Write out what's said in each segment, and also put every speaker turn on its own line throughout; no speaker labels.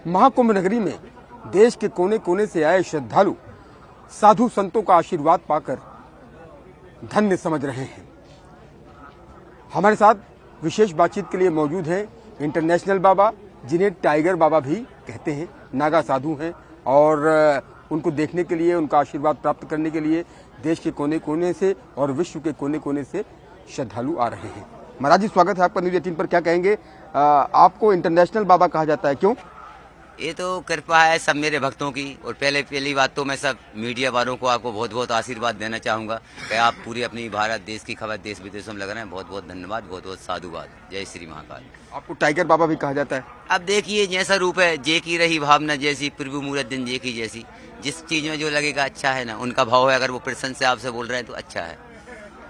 महाकुंभ नगरी में देश के कोने कोने से आए श्रद्धालु साधु संतों का आशीर्वाद पाकर धन्य समझ रहे हैं। हमारे साथ विशेष बातचीत के लिए मौजूद हैं इंटरनेशनल बाबा, जिन्हें टाइगर बाबा भी कहते हैं। नागा साधु हैं और उनको देखने के लिए, उनका आशीर्वाद प्राप्त करने के लिए देश के कोने कोने से और विश्व के कोने कोने से श्रद्धालु आ रहे हैं। महाराज जी, स्वागत है आपका न्यूज़ 18 पर। क्या कहेंगे? आपको इंटरनेशनल बाबा कहा जाता है, क्यों?
ये तो कृपा है सब मेरे भक्तों की। और पहली बात तो मैं सब मीडिया वालों को आपको बहुत बहुत आशीर्वाद देना चाहूँगा कि आप पूरी अपनी भारत देश की खबर देश विदेशों में लग रहे हैं। बहुत बहुत धन्यवाद, बहुत बहुत साधुवाद। जय श्री महाकाल।
आपको टाइगर बाबा भी कहा जाता है।
अब देखिए, जैसा रूप है जे की रही भावना जैसी, प्रभु मूरत दिन जे की जैसी। जिस चीज में जो लगेगा अच्छा है ना, उनका भाव है। अगर वो प्रसन्न से आपसे बोल रहे हैं तो अच्छा है।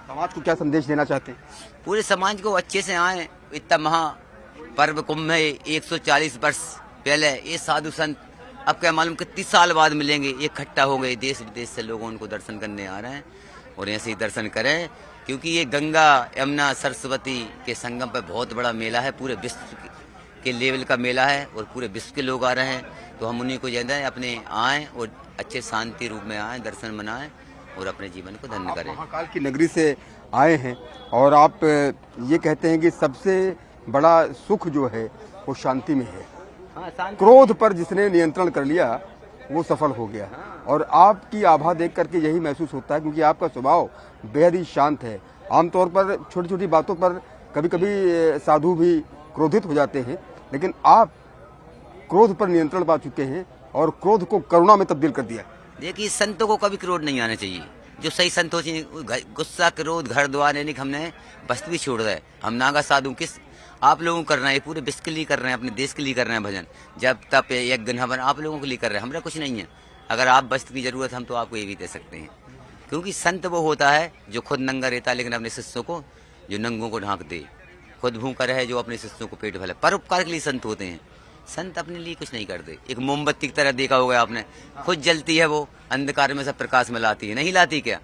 समाज को क्या संदेश देना चाहते हैं?
पूरे समाज को अच्छे से आए। इतना महा पर्व कुंभ है, 140 वर्ष पहले ये साधु संत अब क्या मालूम कितनी साल बाद मिलेंगे, इकट्ठा हो गए। देश विदेश से लोग उनको दर्शन करने आ रहे हैं और ऐसे ही दर्शन करें, क्योंकि ये गंगा यमुना सरस्वती के संगम पर बहुत बड़ा मेला है। पूरे विश्व के लेवल का मेला है और पूरे विश्व के लोग आ रहे हैं। तो हम उन्हीं को कहते हैं अपने आएँ और अच्छे शांति रूप में आएँ, दर्शन मनाएं और अपने जीवन को धन्य करें।
महाकाल की नगरी से आए हैं और आप ये कहते हैं कि सबसे बड़ा सुख जो है वो शांति में है। क्रोध पर जिसने नियंत्रण कर लिया वो सफल हो गया। और आपकी आभा देख करके यही महसूस होता है, क्योंकि आपका स्वभाव बेहद ही शांत है। आमतौर पर छोटी छोटी बातों पर कभी कभी साधु भी क्रोधित हो जाते हैं, लेकिन आप क्रोध पर नियंत्रण पा चुके हैं और क्रोध को करुणा में तब्दील कर दिया।
देखिए, संतों को कभी क्रोध नहीं आना चाहिए। जो सही संत हो, गुस्सा क्रोध घर द्वार यानी हमने बस्ती छोड़ रहे। हम नागा साधु किस आप लोगों को कर रहे हैं, पूरे विश्व के लिए कर रहे हैं, अपने देश के लिए कर रहे हैं भजन। जब तप एक गन हवन आप लोगों के लिए कर रहे हैं, हमारा कुछ नहीं है। अगर आप वस्त्र की जरूरत हम तो आपको ये भी दे सकते हैं, क्योंकि संत वो होता है जो खुद नंगा रहता है लेकिन अपने शिष्यों को, जो नंगों को ढांक दे, खुद भूखा रहे, जो अपने शिष्यों को पेट भले। परोपकार के लिए संत होते हैं। संत अपने लिए कुछ नहीं करते। एक मोमबत्ती की तरह देखा होगा आपने, खुद जलती है, वो अंधकार में सब प्रकाश में लाती है, नहीं लाती क्या?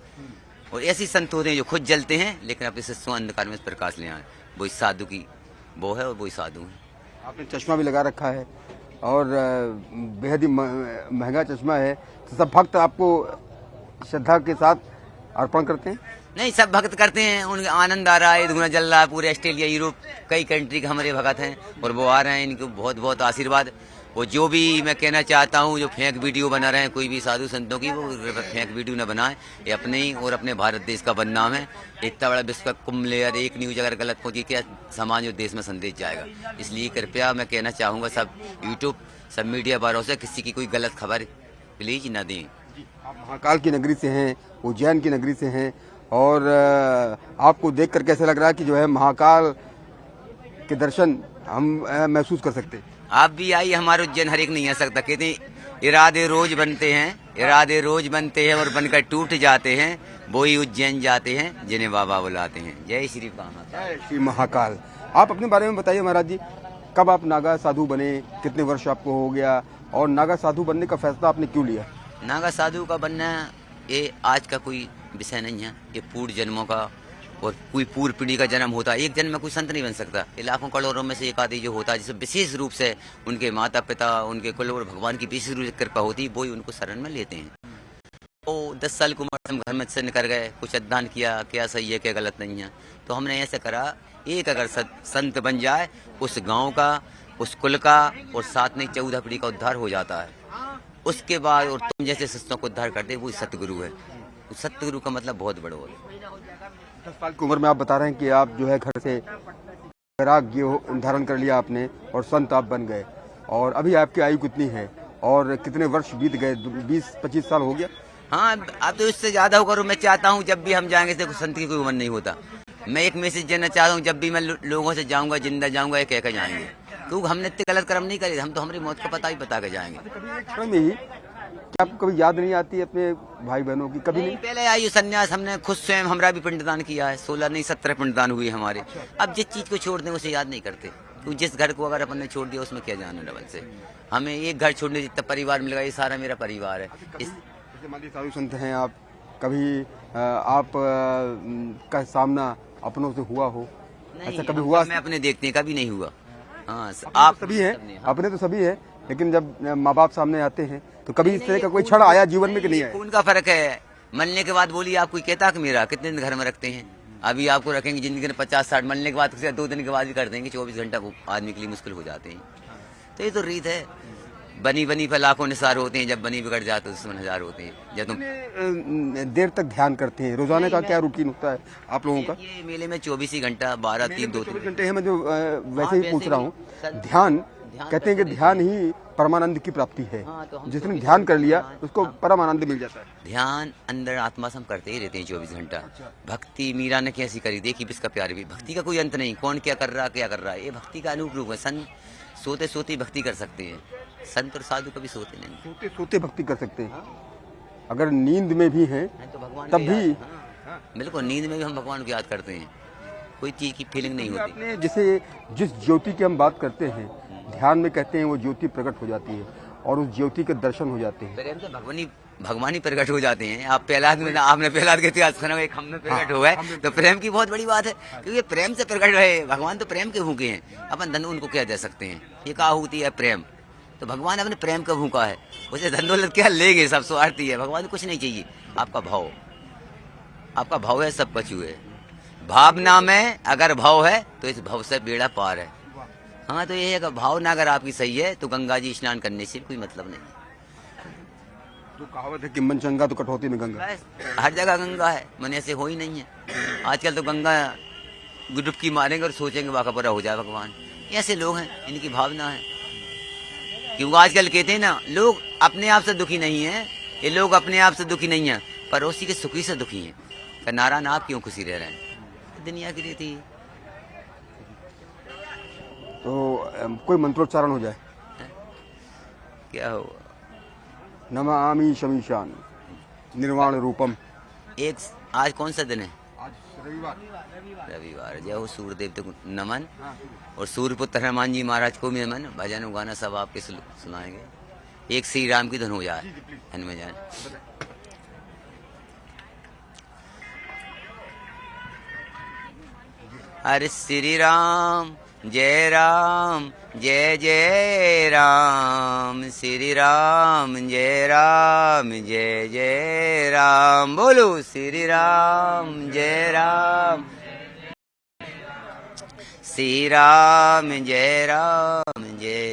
और ऐसे संत होते हैं जो खुद जलते हैं लेकिन अपने शिष्यों अंधकार में प्रकाश ले आए। वही साधु की वो है और वही साधु है।
आपने चश्मा भी लगा रखा है और बेहद ही महंगा चश्मा है। तो सब भक्त आपको श्रद्धा के साथ अर्पण करते हैं?
नहीं, सब भक्त करते हैं। उनका आनंद आ रहा है, धुआं जल रहा है। पूरे ऑस्ट्रेलिया, यूरोप, कई कंट्री के हमारे भक्त हैं और वो आ रहे हैं। इनको बहुत बहुत आशीर्वाद। वो जो भी मैं कहना चाहता हूँ, जो फेक वीडियो बना रहे हैं कोई भी साधु संतों की, वो फेक वीडियो न बनाए। ये अपने ही और अपने भारत देश का बदनाम है। इतना बड़ा विश्व का कुंभ लेयर, एक न्यूज अगर गलत पहुंची क्या समाज और देश में संदेश जाएगा। इसलिए कृपया मैं कहना चाहूँगा सब यूट्यूब, सब मीडिया वालों से किसी की कोई गलत खबर प्लीज न दें।
आप महाकाल की नगरी से हैं, उज्जैन की नगरी से हैं और आपको देख कर कैसे लग रहा है कि जो है महाकाल के दर्शन हम महसूस कर सकते हैं?
आप भी आइए, हमारे उज्जैन हर एक नहीं आ सकता। कहते हैं इरादे रोज बनते हैं, इरादे रोज बनते हैं और बनकर टूट जाते हैं। वो ही उज्जैन जाते हैं जिन्हें बाबा बुलाते हैं। जय श्री महाकाल।
जय श्री महाकाल। आप अपने बारे में बताइए महाराज जी, कब आप नागा साधु बने, कितने वर्ष आपको हो गया और नागा साधु बनने का फैसला आपने क्यों लिया?
नागा साधु का बनना ये आज का कोई विषय नहीं है। ये पूर्व जन्मों का और कोई पूर्व पीढ़ी का जन्म होता है। एक जन्म में कोई संत नहीं बन सकता। ये लाखों करोड़ों में से एक आदि जो होता है, जिसे विशेष रूप से उनके माता पिता, उनके कुल और भगवान की विशेष रूप से कृपा होती है, वो ही उनको शरण में लेते हैं। तो 10 साल की उम्र हम घर में से निकल गए, कुछ अध्ययन किया, क्या सही है क्या गलत नहीं है। तो हमने ऐसे करा, एक अगर संत बन जाए उस गाँव का, उस कुल का और साथ में 14 पीढ़ी का उद्धार हो जाता है। उसके बाद और तुम जैसे शिष्यों को उद्धार करते, वो सतगुरु है। सतगुरु का मतलब बहुत बड़ा होता है।
10 साल की उम्र में आप बता रहे हैं कि आप जो है घर से वैराग्य धारण कर लिया आपने और संत आप बन गए। और अभी आपकी आयु कितनी है और कितने वर्ष बीत गए? 20-25 साल हो गया?
हाँ, अब तो इससे ज्यादा होगा। मैं चाहता हूँ जब भी हम जाएंगे, देखो संत की कोई उम्र नहीं होता। मैं एक मैसेज देना चाहता हूँ, जब भी मैं लोगों से जाऊँगा, जिंदा जाऊँगा, ये कहकर जाएंगे, क्योंकि हमने इतने गलत कर्म नहीं करे। हम तो हमारी मौत का पता ही बता के जाएंगे।
क्षण में ही क्या आपको कभी याद नहीं आती अपने भाई बहनों की? कभी नहीं?
पहले आयु संन्यास हमने खुद स्वयं, हमारा भी पिंडदान किया है। 16 नहीं 17 पिंडदान हुए हमारे। अब जिस चीज को छोड़ दें उसे याद नहीं करते, क्योंकि जिस घर को अगर अपन ने छोड़ दिया उसमें क्या जाना डबल से। हमें एक घर छोड़ने जितना परिवार मिलेगा, ये सारा मेरा परिवार है।
जैसे मान लीजिए साधु संत हैं आप, कभी आप का सामना अपनों से हुआ हो? ऐसा कभी हुआ?
मैं अपने देखते हैं, कभी नहीं हुआ। हाँ,
आप सभी हैं, अपने तो सभी है, लेकिन जब माँ बाप सामने आते हैं तो कभी इस तरह का कोई क्षण आया जीवन में कि नहीं आया?
खून का फर्क है। मरने के बाद बोलिए आप कोई कहता कि मेरा कितने दिन घर में रखते हैं? अभी आपको रखेंगे जिंदगी में 50-60, मरने के बाद 2 दिन के बाद भी कर देंगे। 24 घंटा वो आदमी के लिए मुश्किल हो जाते हैं। तो ये तो रीत है। बनी पर लाखों निसार होते हैं, जब बनी बिगड़ जाए तो दुश्मन हजार होते हैं। जब तुम
देर तक ध्यान करते हैं, रोजाना का क्या रूटीन होता है आप लोगों का?
ये मेले में 24 ही घंटा, 12, 3, 2,
24 घंटे है। मैं जो वैसे ही पूछ रहा हूँ, ध्यान कहते हैं कि ध्यान ही परमानंद की प्राप्ति है। जिसने ध्यान कर लिया उसको परमानंद मिल जाता है।
ध्यान अंदर आत्मा से हम करते ही रहते हैं 24 घंटा। भक्ति मीरा ने कैसी करी, देखी इसका प्यार भी। भक्ति का कोई अंत नहीं, कौन क्या कर रहा है, ये भक्ति का अनूप रूप है। संत सोते सोते भक्ति कर सकते हैं, संत और साधु कभी सोते नहीं।
सोते सोते भक्ति कर सकते हैं। अगर नींद में भी हैं
तो भगवान
तब भी
बिल्कुल नींद में भी हम भगवान को याद करते हैं। कोई चीज की फीलिंग नहीं होती।
आपने जैसे जिस ज्योति की हम बात करते हैं, ध्यान में कहते हैं वो ज्योति प्रकट हो जाती है और उस ज्योति के दर्शन हो जाते हैं।
प्रेम से भगवान ही प्रकट हो जाते हैं। आप प्रहलाद में, आपने प्रहलाद के इतिहास सुना, एक हम में प्रकट हुआ है, तो प्रेम की बहुत बड़ी बात है, क्योंकि प्रेम से प्रकट हुए। भगवान तो प्रेम के भूखे हैं, अपन धन उनको क्या दे सकते हैं? ये कहा होती है प्रेम, तो भगवान अपने प्रेम का भूखा है। उसे धन दौलत क्या लेंगे, सब स्वार्थी है। भगवान को कुछ नहीं चाहिए, आपका भाव है, सब कछु है। भावना में अगर भाव है तो इस भाव से बेड़ा पार है। हाँ, तो ये है कि भावना अगर आपकी सही है तो गंगा जी स्नान करने से कोई मतलब नहीं।
जो कहावत है कि मन चंगा तो कटौती में गंगा,
हर जगह गंगा है, मन ऐसे हो ही नहीं है। आजकल तो गंगा डुबकी मारेंगे और सोचेंगे वाका पूरा हो जाए भगवान। ऐसे लोग हैं, इनकी भावना है। क्योंकि आजकल कहते हैं ना, लोग अपने आप से दुखी नहीं है, ये लोग अपने आप से दुखी नहीं है, पड़ोसी के सुखी से दुखी है। नारायण आप क्यों खुशी रह रहे हैं? दुनिया की रीति।
तो कोई मंत्रोच्चारण हो जाए।
क्या हो?
नमामि शमीशान निर्वाण रूपम।
एक आज कौन सा दिन है?
आज
रविवार। जय हो सूर्य देवता को नमन, और सूर्यपुत्र हनुमान जी महाराज को भी नमन। भजन गाना सब आपके सुनाएंगे। एक श्री राम की धुन हो जाए हनुमान जान। हरे श्री राम जय राम जय जय राम, श्री राम जय जय राम। बोलो श्री राम जय राम, श्री राम जय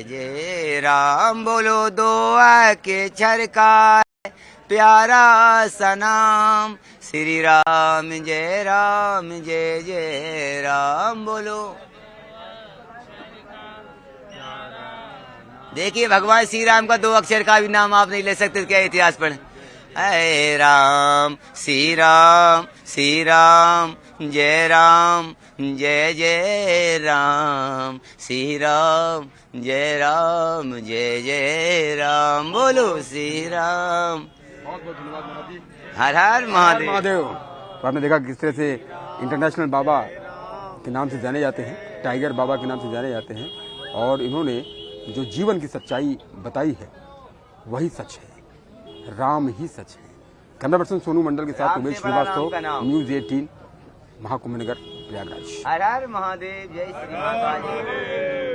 जय राम। बोलो दो के छरका प्यारा सनाम, श्री राम जय जय राम। बोलो। देखिए, भगवान श्री राम का 2 अक्षर का भी नाम आप नहीं ले सकते, क्या इतिहास पढ़। हे राम श्री राम जय जय राम, श्री राम जय जय राम। बोलो श्री राम।
बहुत बहुत धन्यवाद महाराज जी।
हर हर महादेव।
तो आपने देखा किस तरह से इंटरनेशनल बाबा के नाम से जाने जाते हैं, टाइगर बाबा के नाम से जाने जाते हैं, और इन्होंने जो जीवन की सच्चाई बताई है वही सच है, राम ही सच है। कैमरा पर्सन सोनू मंडल के साथ उमेश श्रीवास्तव, न्यूज़ 18, महाकुंभ नगर, प्रयागराज।
हर हर महादेव। जय श्री माता जी।